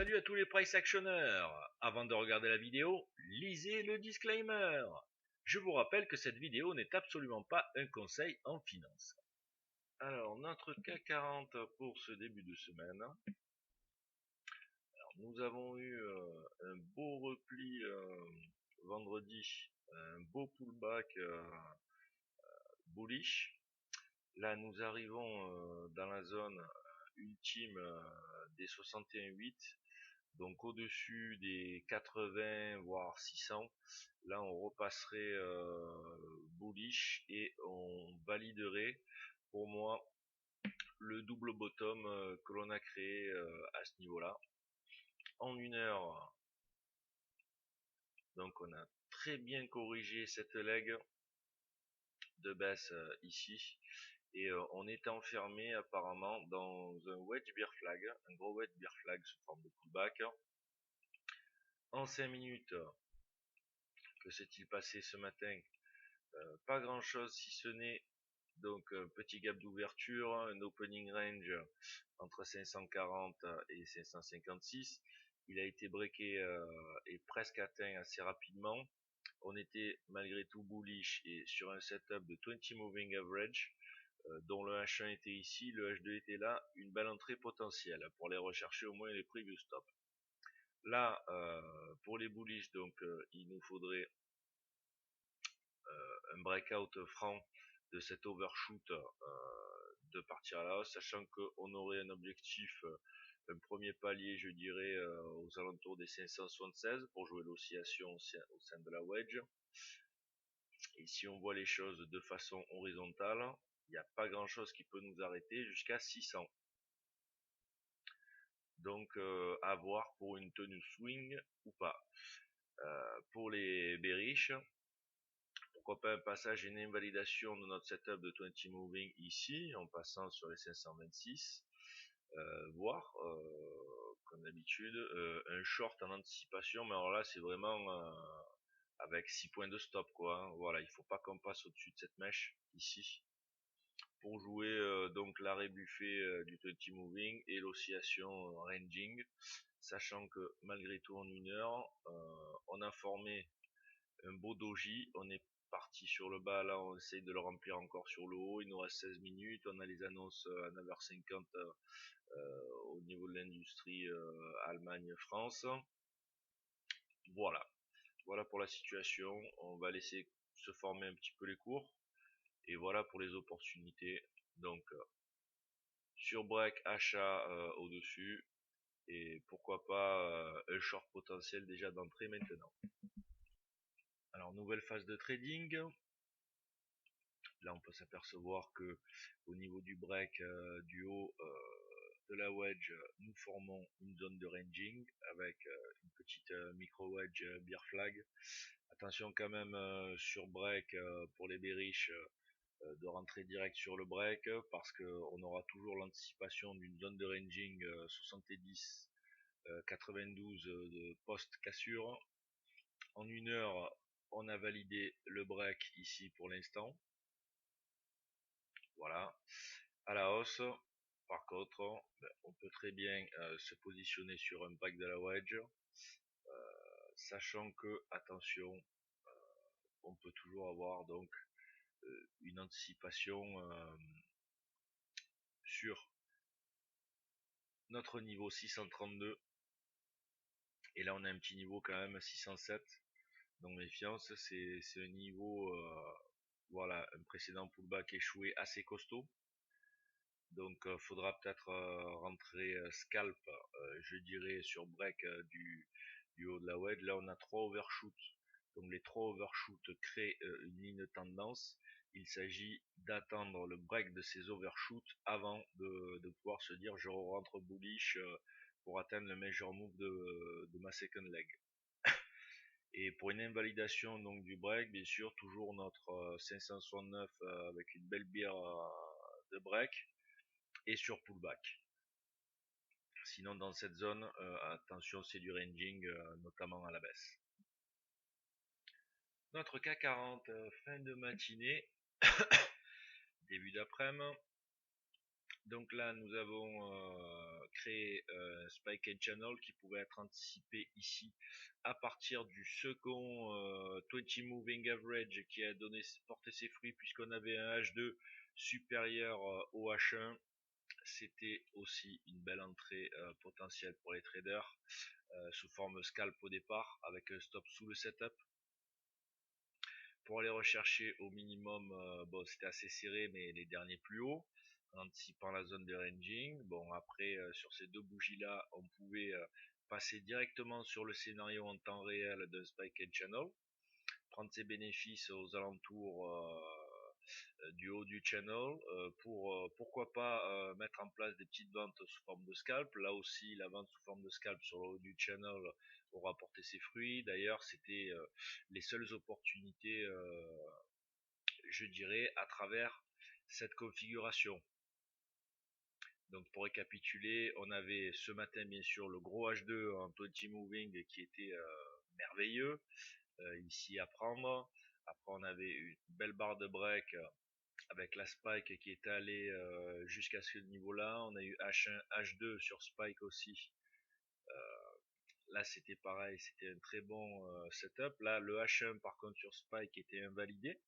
Salut à tous les price actionneurs. Avant de regarder la vidéo, lisez le disclaimer. Je vous rappelle que cette vidéo n'est absolument pas un conseil en finance. Alors, notre CAC 40 pour ce début de semaine. Alors, nous avons eu un beau repli vendredi, un beau pullback bullish. Là, nous arrivons dans la zone ultime des 61,8. Donc au-dessus des 80 voire 600, là on repasserait bullish et on validerait pour moi le double bottom que l'on a créé à ce niveau-là. En une heure, donc on a très bien corrigé cette leg de baisse ici. Et on est enfermé apparemment dans un wedge bear flag, un gros wedge bear flag sous forme de pullback. En 5 minutes, que s'est-il passé ce matin? Pas grand chose si ce n'est donc un petit gap d'ouverture, un opening range entre 540 et 556. Il a été breaké et presque atteint assez rapidement. On était malgré tout bullish et sur un setup de 20 moving average dont le H1 était ici, le H2 était là, une belle entrée potentielle pour aller rechercher au moins les previous stop. Là, pour les bullish, donc il nous faudrait un breakout franc de cet overshoot de partir à la hausse, sachant qu'on aurait un objectif, un premier palier, je dirais, aux alentours des 576 pour jouer l'oscillation au sein de la wedge. Et si on voit les choses de façon horizontale, il n'y a pas grand chose qui peut nous arrêter jusqu'à 600. Donc à voir pour une tenue swing ou pas. Pour les bearish, pourquoi pas un passage et une invalidation de notre setup de 20 moving ici, en passant sur les 526, voire, comme d'habitude, un short en anticipation, mais alors là c'est vraiment avec 6 points de stop quoi, hein. Voilà, il faut pas qu'on passe au-dessus de cette mèche, ici, pour jouer donc l'arrêt buffet du 20 moving et l'oscillation ranging, sachant que malgré tout en une heure, on a formé un beau doji, on est parti sur le bas, là on essaye de le remplir encore sur le haut, il nous reste 16 minutes, on a les annonces à 9h50 au niveau de l'industrie Allemagne-France. Voilà pour la situation, on va laisser se former un petit peu les cours, et voilà pour les opportunités. Donc sur break, achat au-dessus, et pourquoi pas un short potentiel déjà d'entrée maintenant. Alors nouvelle phase de trading. Là on peut s'apercevoir que au niveau du break du haut de la wedge, nous formons une zone de ranging avec une petite micro wedge bear flag. Attention quand même sur break pour les bearish de rentrer direct sur le break, parce qu'on aura toujours l'anticipation d'une zone de ranging 70 92 de post cassure. En une heure on a validé le break ici pour l'instant. Voilà, à la hausse. Par contre, on peut très bien se positionner sur un break de la wedge, sachant que, attention, on peut toujours avoir donc une anticipation sur notre niveau 632, et là on a un petit niveau quand même 607, donc méfiance, c'est un niveau, voilà, un précédent pullback échoué assez costaud. Donc faudra peut-être rentrer scalp, je dirais, sur break du haut de la wedge. Là on a 3 overshoots, donc les 3 overshoots créent une ligne tendance. Il s'agit d'attendre le break de ces overshoots avant de pouvoir se dire je rentre bullish pour atteindre le major move de ma second leg. Et pour une invalidation donc du break, bien sûr, toujours notre 569 avec une belle bière de break, et sur pullback. Sinon dans cette zone, attention, c'est du ranging, notamment à la baisse. Notre CAC 40 fin de matinée, début d'après-midi. Donc là nous avons créé un spike and channel qui pouvait être anticipé ici à partir du second 20 moving average qui a porté ses fruits puisqu'on avait un H2 supérieur au H1. C'était aussi une belle entrée potentielle pour les traders sous forme scalp au départ avec un stop sous le setup. Pour aller rechercher au minimum, bon c'était assez serré mais les derniers plus hauts en anticipant la zone de ranging. Bon après sur ces deux bougies là on pouvait passer directement sur le scénario en temps réel d'un spike and channel, prendre ses bénéfices aux alentours du haut du channel pour pourquoi pas mettre en place des petites ventes sous forme de scalp. Là aussi la vente sous forme de scalp sur le haut du channel aura porté ses fruits. D'ailleurs c'était les seules opportunités je dirais à travers cette configuration. Donc pour récapituler, on avait ce matin bien sûr le gros H2 en 20 moving qui était merveilleux ici à prendre. Après on avait une belle barre de break avec la spike qui est allée jusqu'à ce niveau là. On a eu H1, H2 sur spike aussi. Là c'était pareil, c'était un très bon setup. Là le H1 par contre sur spike était invalidé.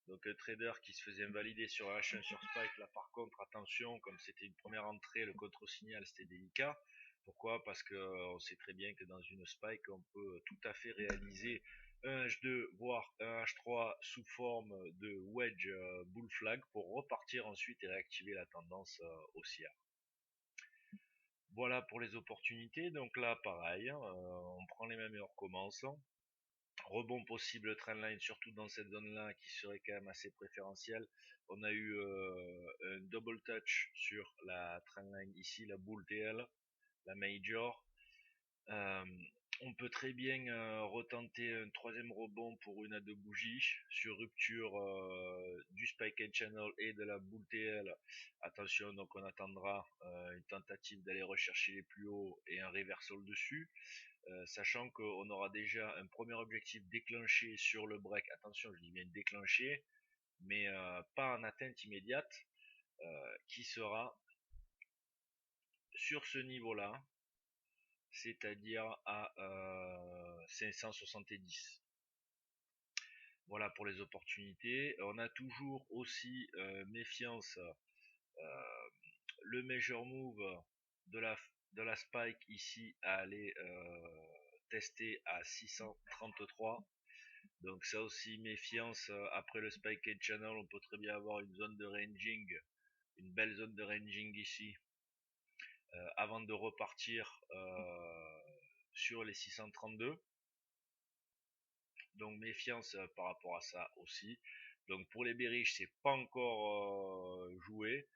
Donc un trader qui se faisait invalider sur H1 sur spike, là par contre attention, comme c'était une première entrée, le contre-signal c'était délicat. Pourquoi? Parce que on sait très bien que dans une spike on peut tout à fait réaliser un H2 voire un H3 sous forme de wedge bull flag pour repartir ensuite et réactiver la tendance haussière. Voilà pour les opportunités. Donc là pareil, on prend les mêmes et on recommence. Rebond possible trendline, surtout dans cette zone là qui serait quand même assez préférentielle. On a eu un double touch sur la trendline ici, la bull TL, la major. On peut très bien retenter un troisième rebond pour une à deux bougies sur rupture du spike and channel et de la bull TL. Attention, donc on attendra une tentative d'aller rechercher les plus hauts et un reversal dessus. Sachant qu'on aura déjà un premier objectif déclenché sur le break. Attention, je dis bien déclenché, mais pas en atteinte immédiate, qui sera sur ce niveau-là, c'est-à-dire à 570. Voilà pour les opportunités. On a toujours aussi méfiance, le major move de la spike ici à aller tester à 633. Donc ça aussi méfiance après le spike and channel, on peut très bien avoir une zone de ranging, une belle zone de ranging ici avant de repartir sur les 632. Donc méfiance par rapport à ça aussi. Donc pour les bearish c'est pas encore joué,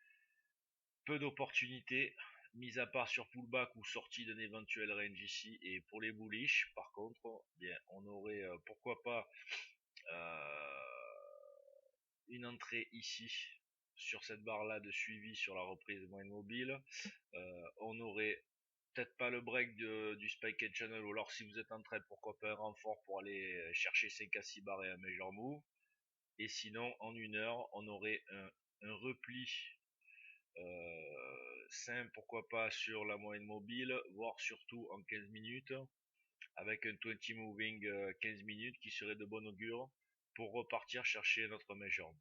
peu d'opportunités mis à part sur pullback ou sortie d'un éventuel range ici. Et pour les bullish par contre, bien on aurait pourquoi pas une entrée ici sur cette barre là de suivi sur la reprise moyenne mobile. On aurait peut-être pas le break du spike and channel, ou alors si vous êtes en trade pourquoi pas un renfort pour aller chercher 5 à 6 barres et un major move. Et sinon en une heure on aurait un repli sain pourquoi pas sur la moyenne mobile, voire surtout en 15 minutes avec un 20 moving 15 minutes qui serait de bon augure pour repartir chercher notre major.